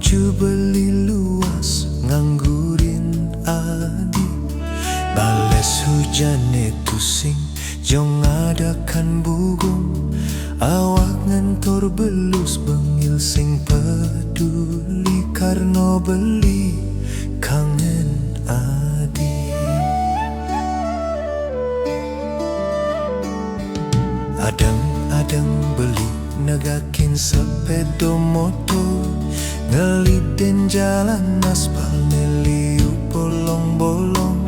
nuju beli luas nganggurin adi. Bales hujane tusing jong adakan bugong, awak ngantor belus bengil sing peduli karno beli kangen adi. Adang beli negakin sepedo motor, ngeliden jalan aspal neliu bolong-bolong,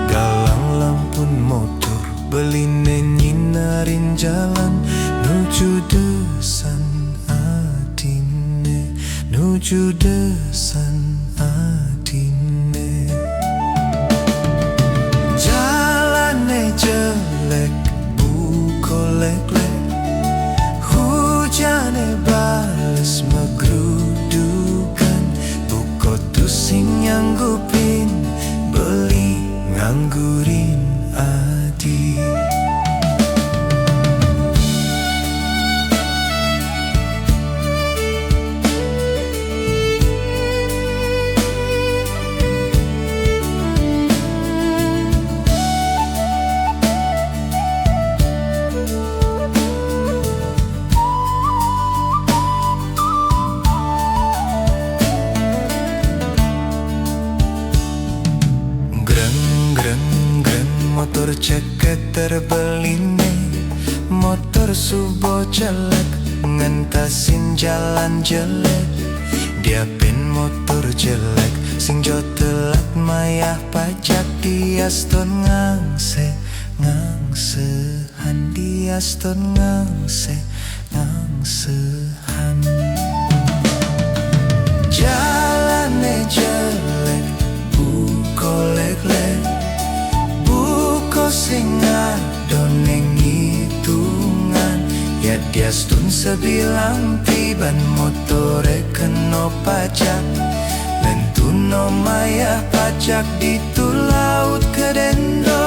galang lampun motor beli nyinarin jalan nuju desan adine, nuju desan adine. Jalane jelek kolek-lek, hujane bales megrudukan, buko tusing nyanggupin beli nganggurin adi. Motor ceket terbeline, motor subo jelek ngentasin jalan jelek. Dia pin motor jelek sing jo telat mayah pajak, diaston ngangsehan, diaston ngangsehan. Jalane jelek kolek-lek, sing adoneng hitungan, ya diastun sebilang tiban motore keno pajak, lentuno mayah pajak ditu laut kedendo.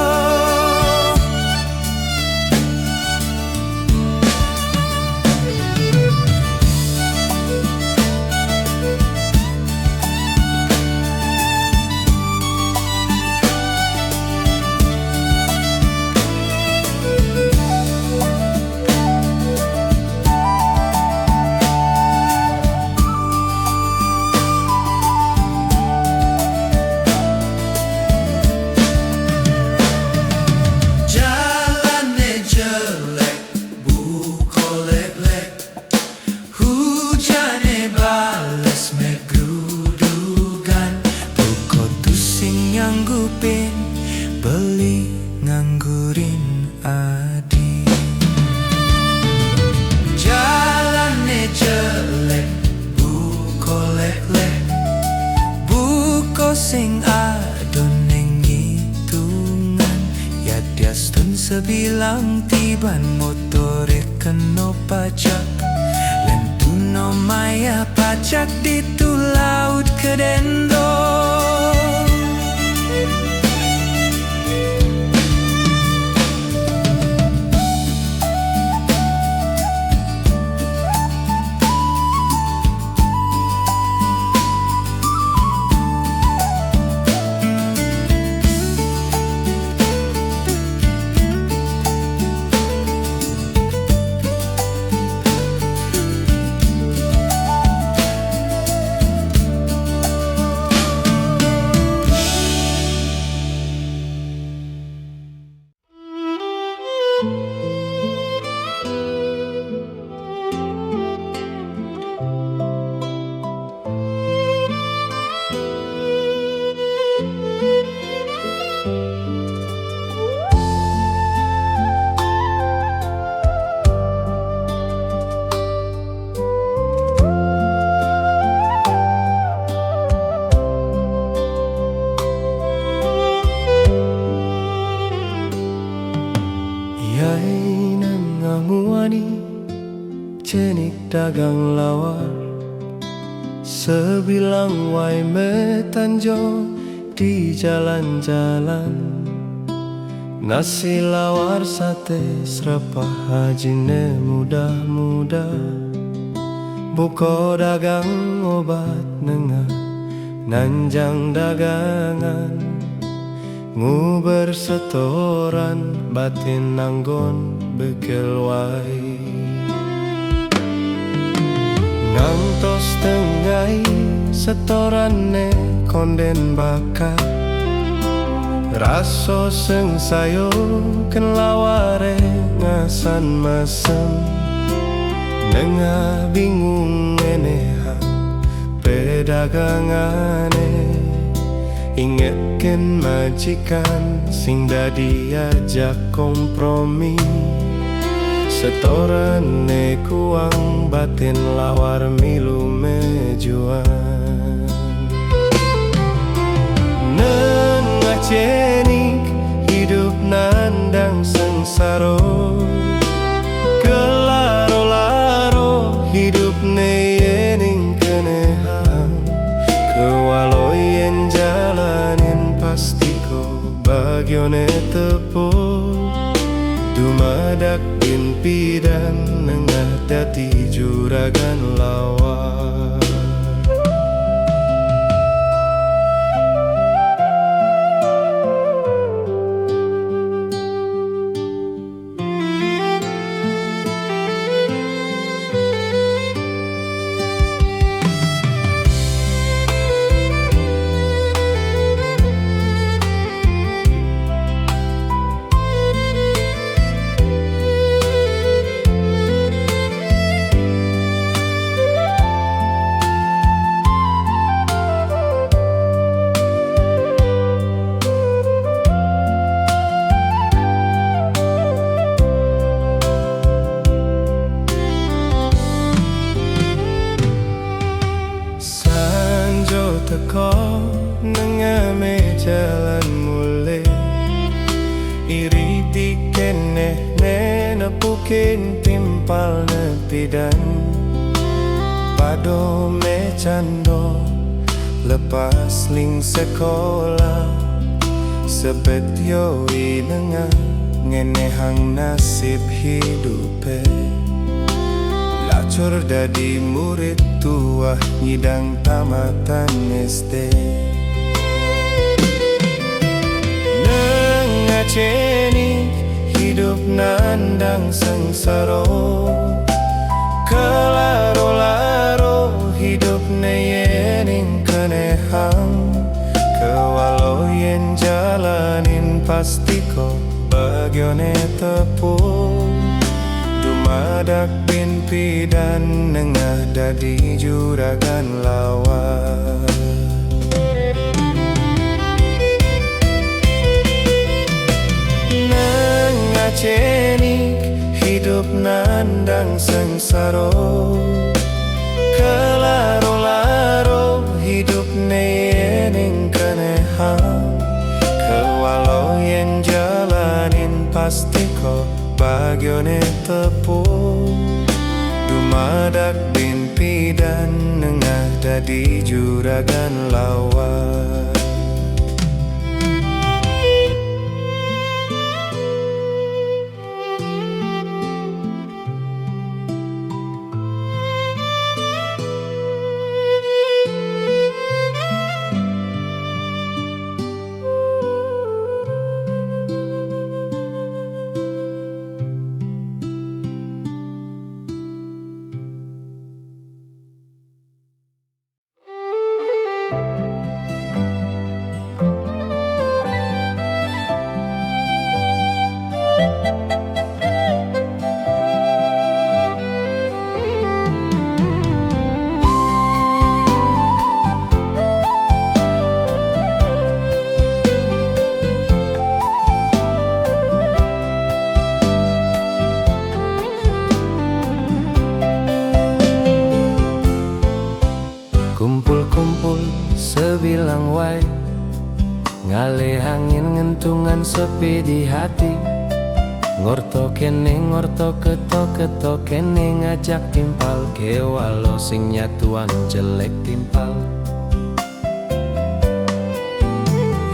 Beli nganggurin adi. Jalane jelek kolek-lek, buko sing adoneng hitungan, ya diastun sebilang tiban motore keno pajak, lentuno maya pajak ditu laut kedendo. Cenik dagang lawar, sebilang wai metanjo di jalan-jalan. Nasi lawar sate serapah hajine mudah-mudah, buko dagang obat nengah nanjang dagangan, nguber setoran batin nanggon bekel wai. Ngantos tengai setorane konden bakat, raso seng sayo ken laware ngasan mesem. Nengah bingung eneha pedagangane, ingetken majikan sing dadi ajak kompromi. Setorane kuang batin lawar milu mejuan. Nengah cenik hidup nandang sengsaro, kelaro-laro hidup neyening kenehang. Kewaloyen jalanin pastiko bagione tepuk, dumadak impi dan nengah dadi juragan lawar. Teko nengah me jalan mulai, iri dikene nepukin timpal nepidan. Pado me cando lepas ling sekolah, sebet yoi nengah ngenehang nasib hidupe. Lacur dadi murid tua ngidang tamatan SD. Nengah cenik hidup nandang sengsaro, kelaro-laro hidup neyening kenehang. Kewaloyen jalanin pastiko bagione tepuk, dumadak pimpi dan nengah dadi juragan lawar. Nengah cenik hidup nandang sengsaro, kelaro-laro hidup neyening kenehang. Kewaloyen jalanin pastiko bagione tepuk, dumadak mimpi dan nengah dadi juragan lawar. Kumpul-kumpul sebilang wai, ngale angin ngentungan sepi di hati. Ngorto kene ngorto keto kene ngajak timpal, ke walau sing nyatuan jelek timpal.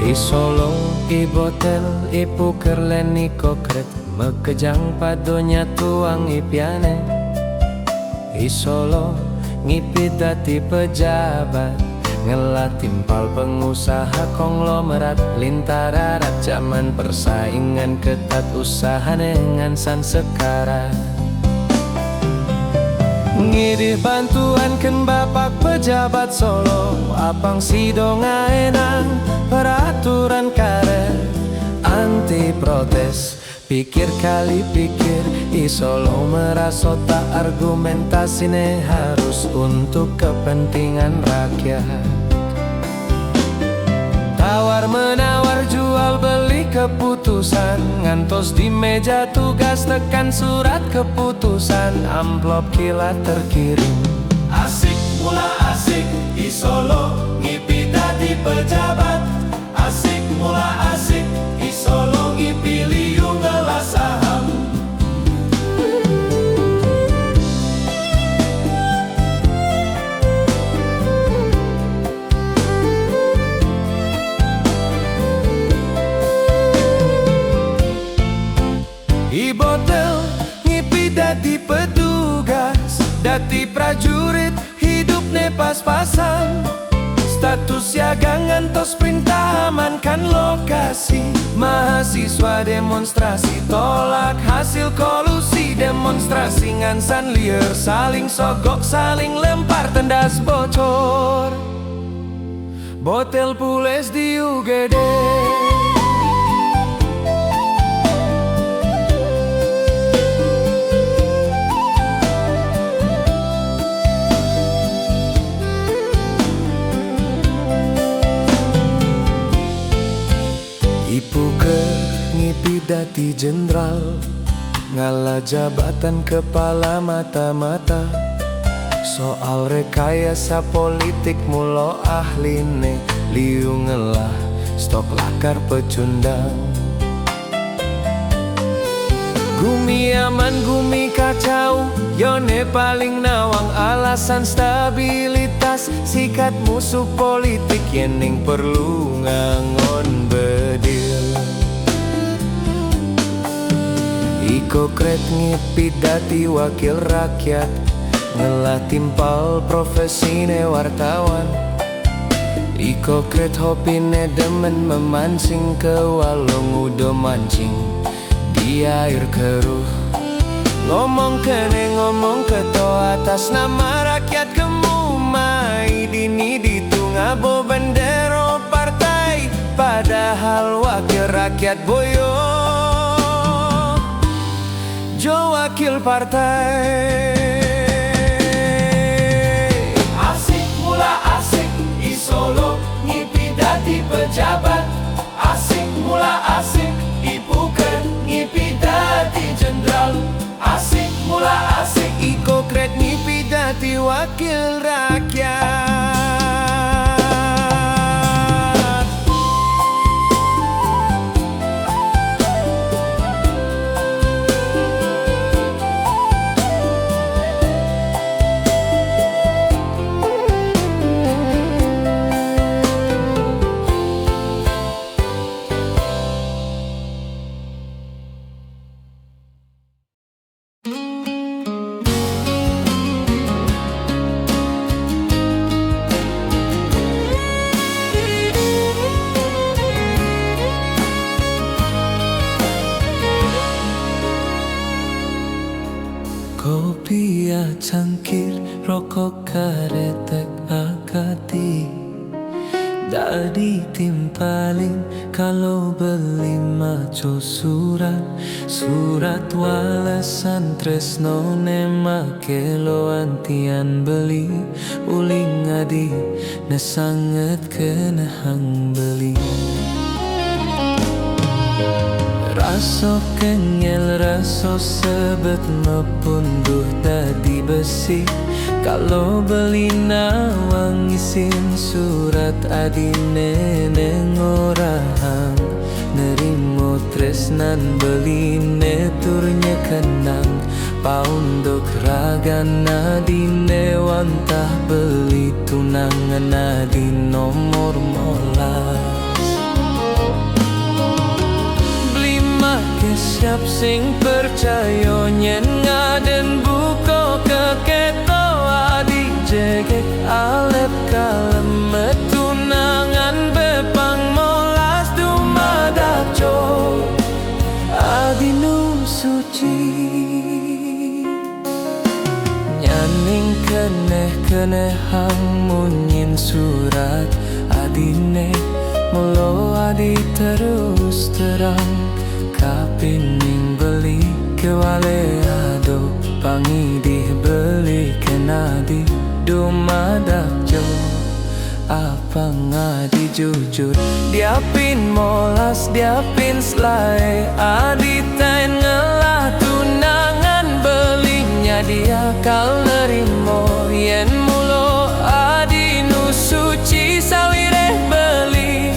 I solo, i botel, i puker leni kokret, mekejang padonya tuang i piane. I solo, ngipit dadi pejabat, ngelah timpal pengusaha konglomerat lintararat. Zaman persaingan ketat, usaha ngansan sekarang. Ngidih bantuan ken bapak pejabat Solo, apang sidonga enang peraturan karet anti protes. Pikir kali pikir, Solo merasa tak argumentasine harus untuk kepentingan rakyat. Tawar menawar jual beli keputusan, ngantos di meja tugas tekan surat keputusan, amplop kilat terkirim. Asik mula asik, Solo ngipi dadi pejabat. Asik mula asik, Solo ngipi liu ngelah saham. Ibotel ngipi dadi petugas, dadi prajurit hidup ne pas-pasan. Status siaga ngantos perintah amankan lokasi. Mahasiswa demonstrasi tolak hasil kolusi. Demonstrasi ngansan liar, saling sogok, saling lempar tendas bocor. Botel pules di UGD. Ibu ke ngipi dadi jenderal, ngalah jabatan kepala mata-mata. Soal rekayasa politik mulo ahline liu ngelah stok lakar pecundang. Gumi aman gumi kacau, yone paling nawang alasan stabilitas. Sikat musuh politik yening perlu ngangon bedil. Ikokret ngipi dadi wakil rakyat, ngelah timpal profesine wartawan. Ikokret hopine demen memancing, ke walong udah mancing di air keruh. Ngomong kene ngomong keto atas nama rakyat, kemumai dini ditungabo bendero partai. Padahal wakil rakyat boyo jo wakil partai. Asik mula asik, Solo ngipi dadi pejabat. Asik mula asik, ibu ken ngipi dadi jenderal. Asik mula asik, Ikokret ngipi dadi wakil rakyat. Kopi cangkir, rokok karetek akati, dadi timpaling kalau beli maco surat. Surat walesan tresno nemake lo antian beli. Uling adi nesanget kenehang beli. Raso kengel, raso sebet mepunduh dadi besi. Kalau beli nawang isin surat adine neng orang. Nerimo tresnan beli neturnya kenang. Paundok ragan adine wantah beli tunangan adi nomor molas. Siap sing percaya nyen ngaden buko keketo adi kenehang munyin surat adine, mulo adi terus terang kapining beli kewale ado pangi dibeli kenadi dumadak jo apa ngadi jujur diapin molas diapin selai adi tain ngelah tunangan belinya dia kal nerimo yen mulo adi nu suci sawireh beli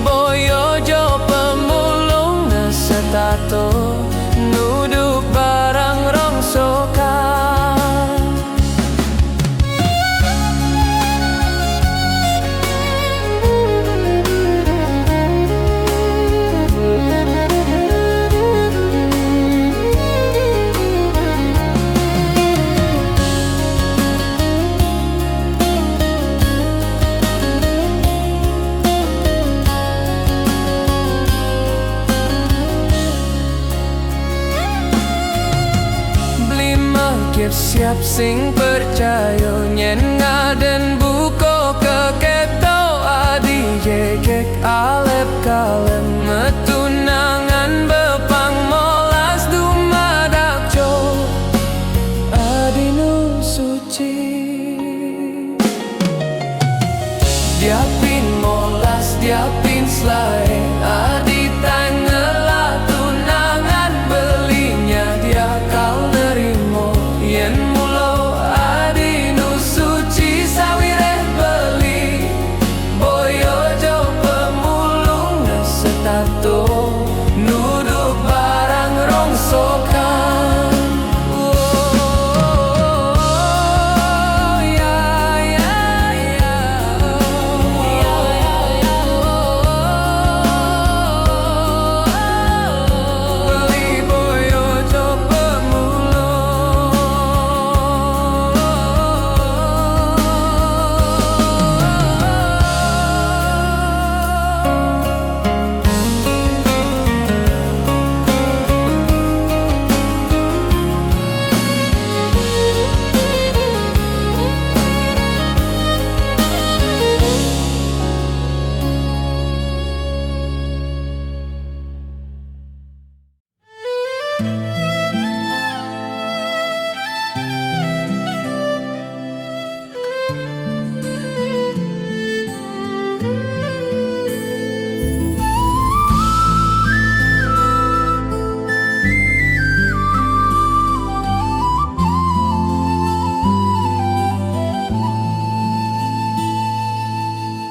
boyo jo pemulung nesetato nuduk barang rongsokan. Siap sing percaya nyen ngaden buko keketo adi jekek alep kalem metunangan bepang molas dumadak jo adi nu suci diapin molas diapin selai adi tangelah tunangan belinya dia kau nerimo yen mulo adi nu suci sawireh beli boyo jo pemulung nesetato nuduk barang rongsokan.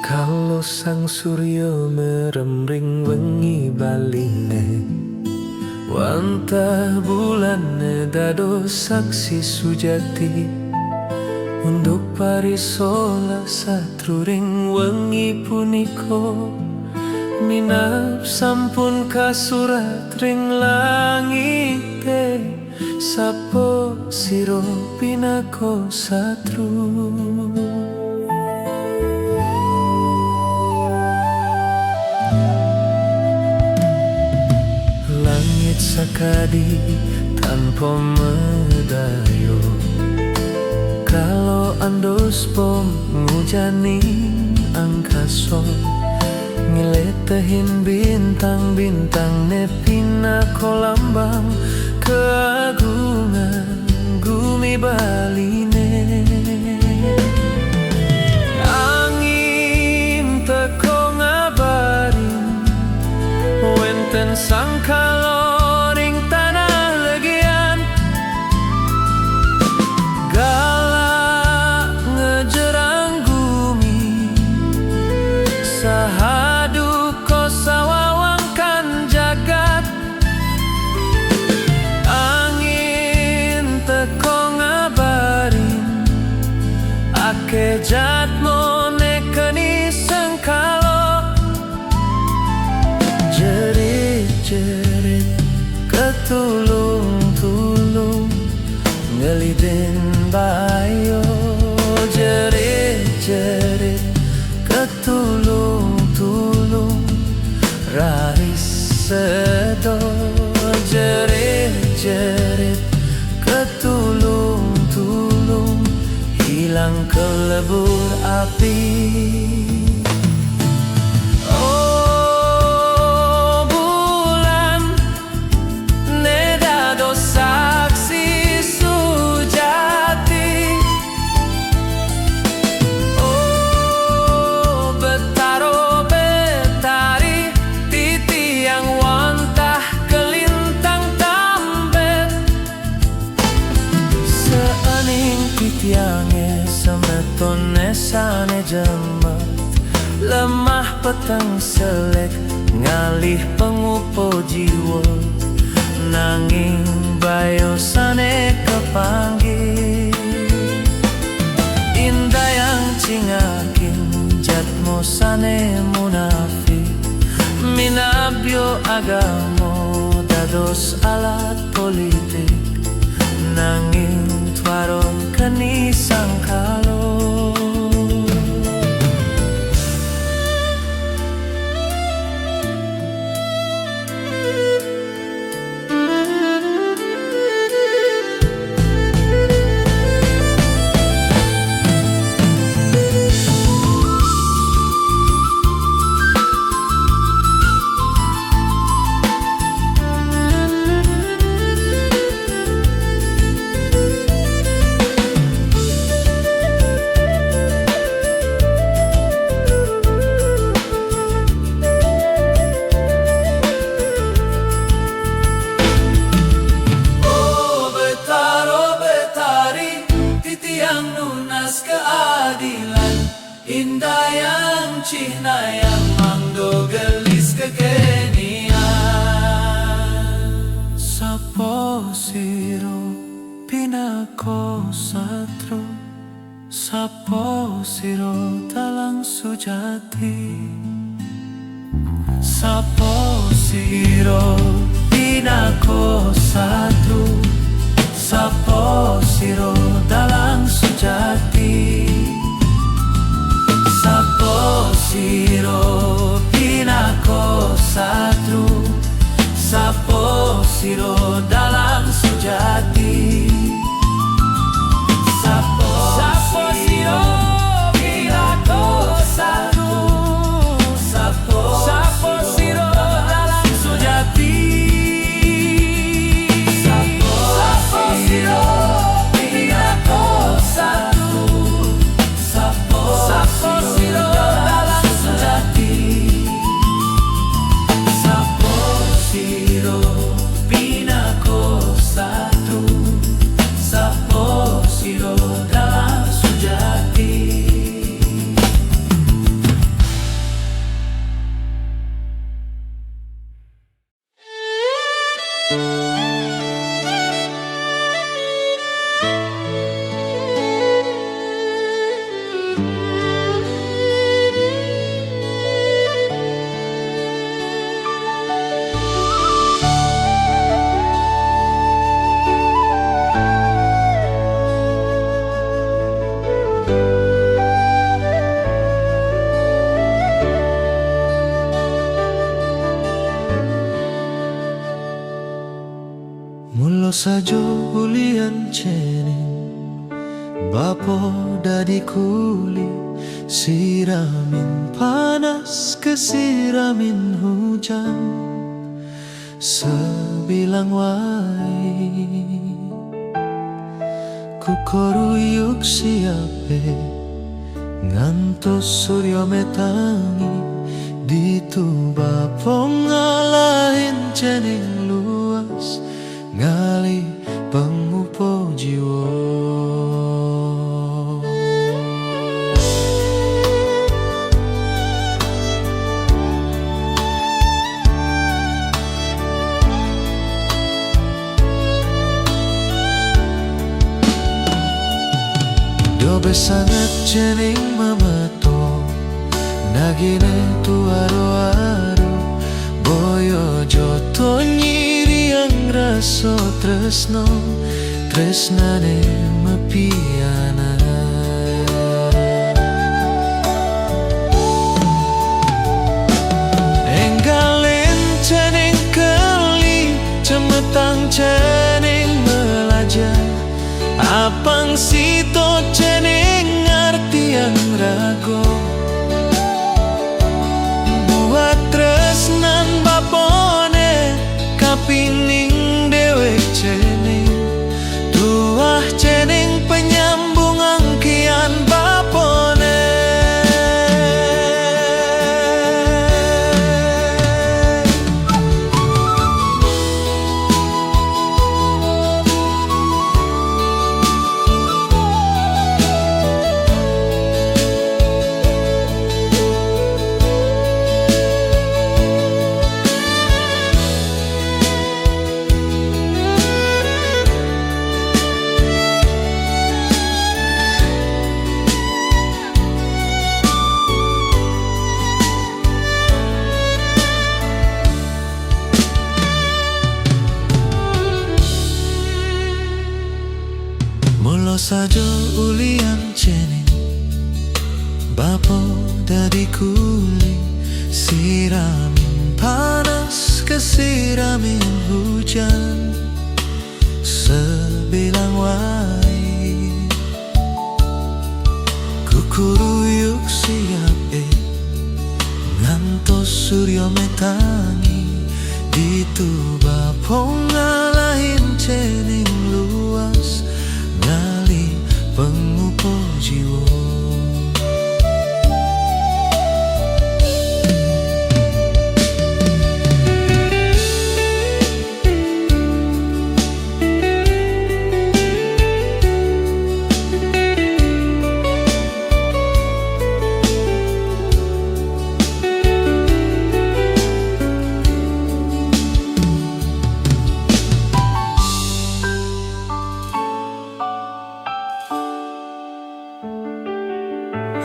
Kalau sang surya meremring wengi baline wantah bulan dado saksi sujati unduk parisola satruring wengi puniko minap sampun kasurat ring langite sapo siro pinako satru. Sakadi tanpa medayo kalau andos pom ngujani angkaso ngiletahin bintang-bintang nepina kolambang keagungan gumi baline angin teko ngabarin wenten sangkalo kejat mone keni sengkalo jerit-jerit ketulung-tulung ngeliden bayo jerit-jerit ketulung-tulung raris sedo jerit-jerit ketulung-tulung hilang ke melebur api. Tiangnya semetone sane jemet, lemah peteng selek ngalih pengupo jiwa, nanging bayo sane kepanggih. Indah yang cingakin jatmo sane munafik, minabyo agamo dados alat politik, nanging twaron kani sangkalo. Keadilan indah yang cihna yang mangdo gelis kekenian. Sapo siro pinako satru, sapo siro talang sujati, sapo siro pinako satru, sapo siro dalang sujati, sapo siro pinako satru, sapo siro dalang sujati, sapo siro pinako satru, sapo siro dalang sujati, sapo siro pinako satru, sapo siro dalang sujati, sapo siro pinako satru, sapo siro dalang sujati. Mulo sajo ulian cening, bapo dadi kuli, siramin panas kesiramin hujan, sebilang wai kukoruyuk siape, ngantos suryo metangi, dituba pongalahin cening luas, ngali pengupo jiwa. Dobe sangat cening mamato, nagine tu aro-aro, boyo joto nyiri yang raso tresno, tresnane mepiana. Enggalen cening keli, cemetang cening melajah, apang sito cening ngarti sajo ulian cening bapo dadi kuli, siramin panas kesiramin hujan, sebilang wae kukuruyuk siap ngantos surya metangi dituba pongalahin cening luas ngali pengupo jiwa.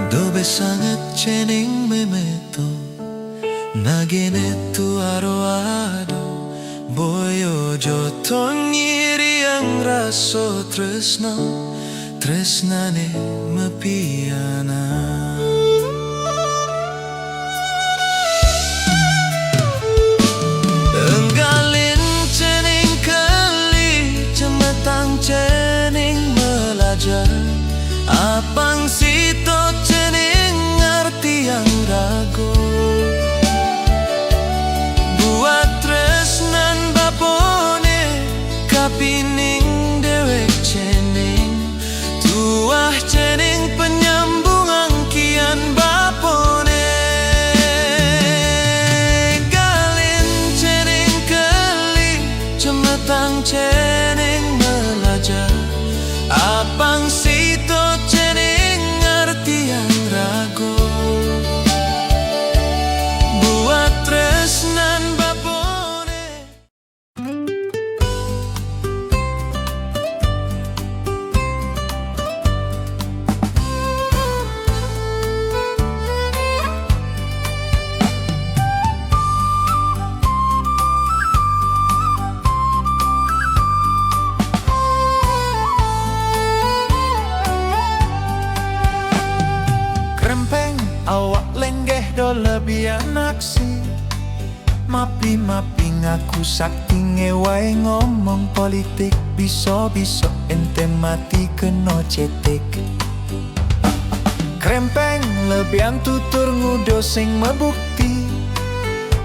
Dobe sangat cening memeto nagene tu aro boyo joto nyiri yang raso tresno tresnane mepiana. Enggalin cening keli cemetang cening melajar apang sito cening ngerti yang ragu buat tresnan bapone kapining dewek cening tuah cening penyambungan kian bapone galin cening keli cemetang cening melajar apang sito cening ngerti yang ragu buat tresnan bapone. Awak lenggeh do lebihan aksi mapi ngaku sakti ngewai ngomong politik biso ente mati keno cetek krempeng lebihan tutur ngudo sing mebukti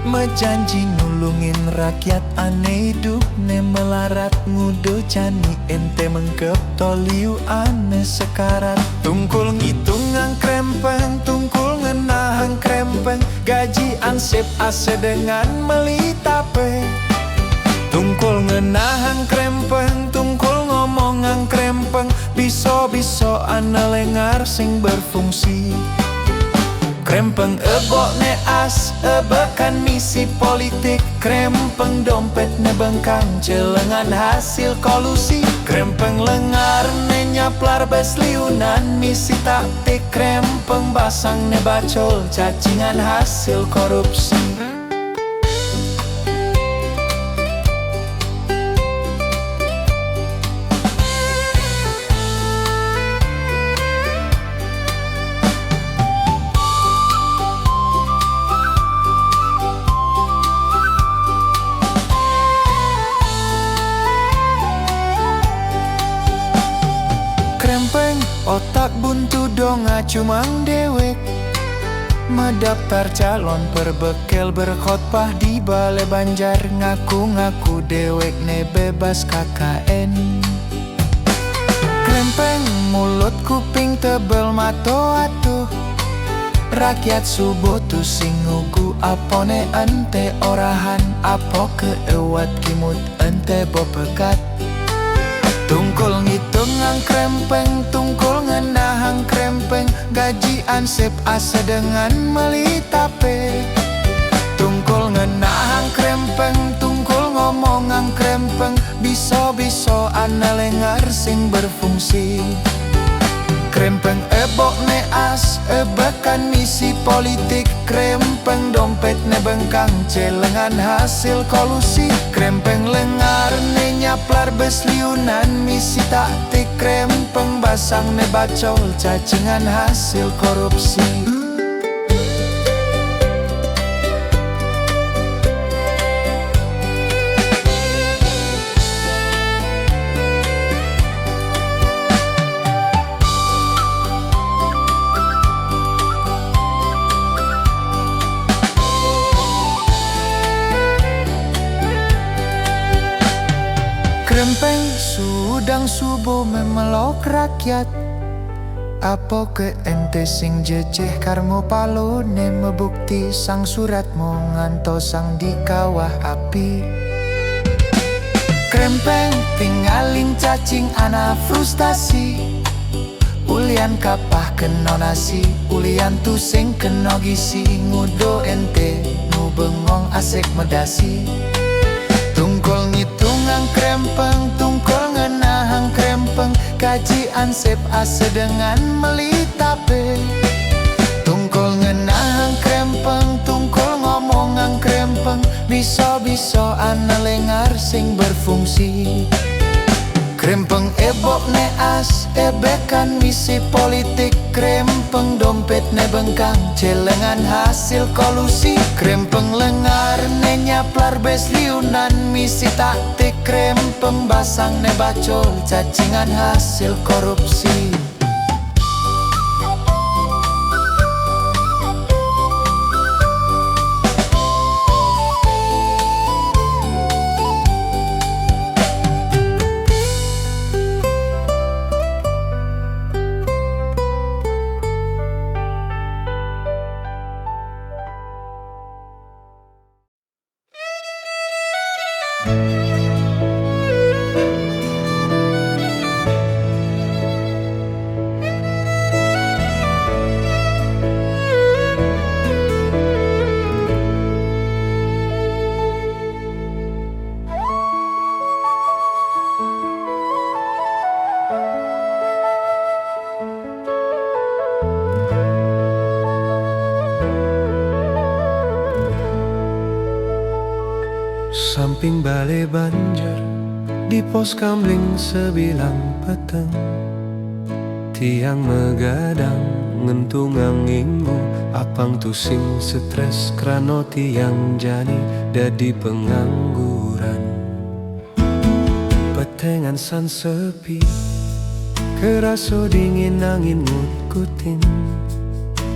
mejanji nulungin rakyat ane hidup ne melarat ngudo cani ente mengkep toliu ane sekarat tungkul ngitungan krempeng tungkul ngenahang krempeng gaji ansip ase dengan melitape tungkul ngenahang krempeng tungkul ngomongan krempeng biso ane lengar sing berfungsi krempeng ebok ne as ebekan misi politik krempeng dompet ne bengkang celengan hasil kolusi krempeng lengar ne nyaplar besliunan misi taktik krempeng basang ne bacol cacingan hasil korupsi. Krempeng otak buntu donga cumang dewek mendaftar calon berbekel berkhotbah di Balai Banjar ngaku-ngaku dewek ne bebas KKN krempeng mulut kuping tebel mato atuh rakyat subuh tu sing ngugu apone ente orahan apo keewat kimut ente bopekat tungkul ngitungan krempeng tungkul ngenahang krempeng gaji ansip ase dengan melitape tungkul ngenahang krempeng tungkul ngomongan krempeng biso ane lengar sing berfungsi Krempeng ebok ne as ebakan misi politik. Krempeng dompet ne bengkang celengan hasil kolusi. Krempeng lengar ne nyaplar besliunan misi taktik. Krempeng basang ne bacol cacingan hasil korupsi. Krempeng sudang subuh memelok rakyat. Apa ke ente sing jejeh karmo palone mebukti sang surat mo ngantosang di kawah api. Krempeng tinggalin cacing ana frustasi. Ulian kapah kena nasi, ulian tu sing kena gisi. Ngudo ente nu bengong asik medasi. Tungkol ngitungang krempeng, tungkol ngenahang krempeng. Kaji ansep ase dengan melitape. Tungkol ngenahang krempeng, tungkol ngomongang krempeng. Bisa-bisa ana lengar sing berfungsi. Krempeng ebok ne as ebekan misi politik. Krempeng dompet ne bengkang celengan hasil kolusi. Krempeng lengar ne nyaplar besliunan misi taktik. Krempeng basang ne bacol cacingan hasil korupsi. Samping balai banjar, di pos kamling sebilang peteng. Tiang megadang ngentung angingmu. Apang tu sing stres krano tiang jani dadi pengangguran. Petengan san sepi, keraso dingin angin ngutkutin.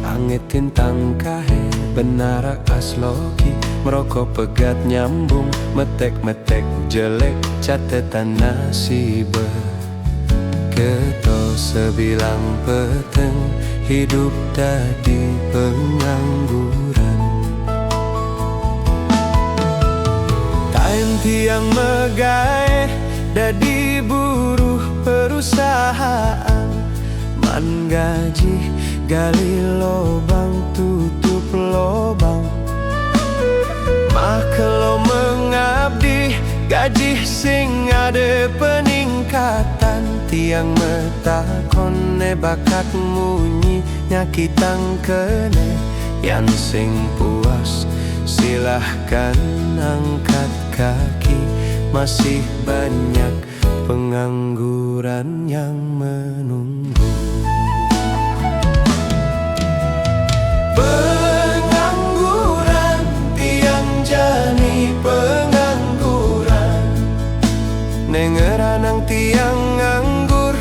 Angetin tangkahe benarak asloki. Merokok pegat nyambung, metek-metek jelek catatan nasib. Keto sebilang peteng, hidup tadi pengangguran. Time tiang megae, dadi buruh perusahaan. Man gaji, gali lobang, tutup lobang. Kalau mengabdi, gaji sing ada peningkatan. Tiang metakon ne bakat munyi, nyakitang kene. Yang sing puas, silahkan angkat kaki. Masih banyak pengangguran yang menunggu. Jani pengangguran, nengeranang tiang nganggur.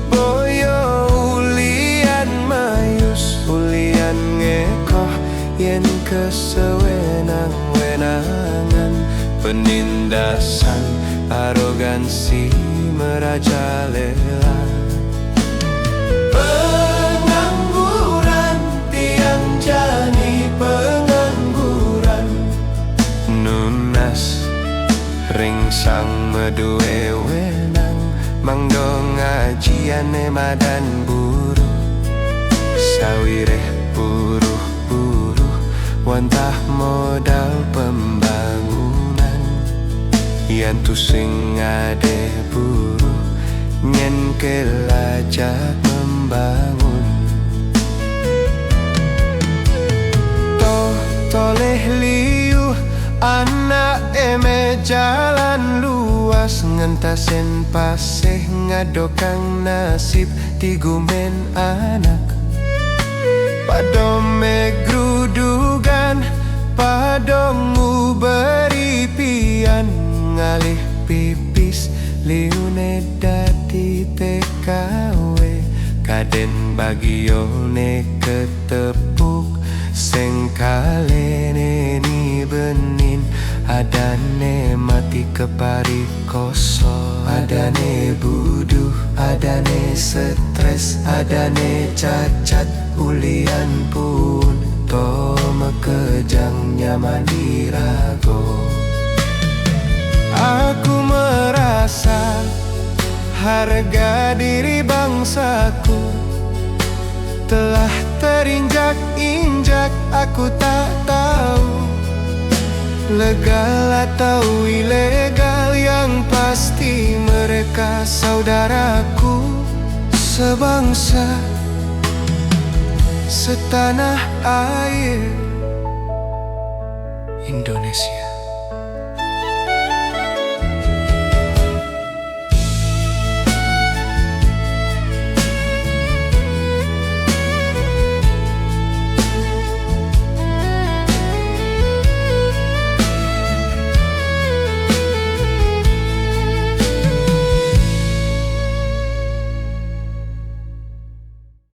Boyo ulian mayus, ulian ngekoh yen kesewenang-wenangan. Penindasan, arogansi merajalela. Pengangguran, tiang jani pengangguran. Nunas ringsang medue wenang. Mangdo ngajiane madan buruh. Sawireh buruh-buruh, wantah modal pembangunan. Yan tu sing ade buruh, nyen kelajat membangun. Toleh liu anak eme jalan luas, ngentasen paseh ngadokang nasib tigumen anak. Padome grudugan padongu beri pian, ngalih pipis liune dadi TKW. Kaden bagione ketepuk seng kalene ni benin, adane mati kepari kosong, adane buduh, adane stres, adane cacat ulian pun tome kejang nyaman dirago. Aku merasa harga diri bangsaku telah terinjak-injak. Aku tak tahu legal atau ilegal, yang pasti mereka saudaraku, sebangsa, setanah air Indonesia.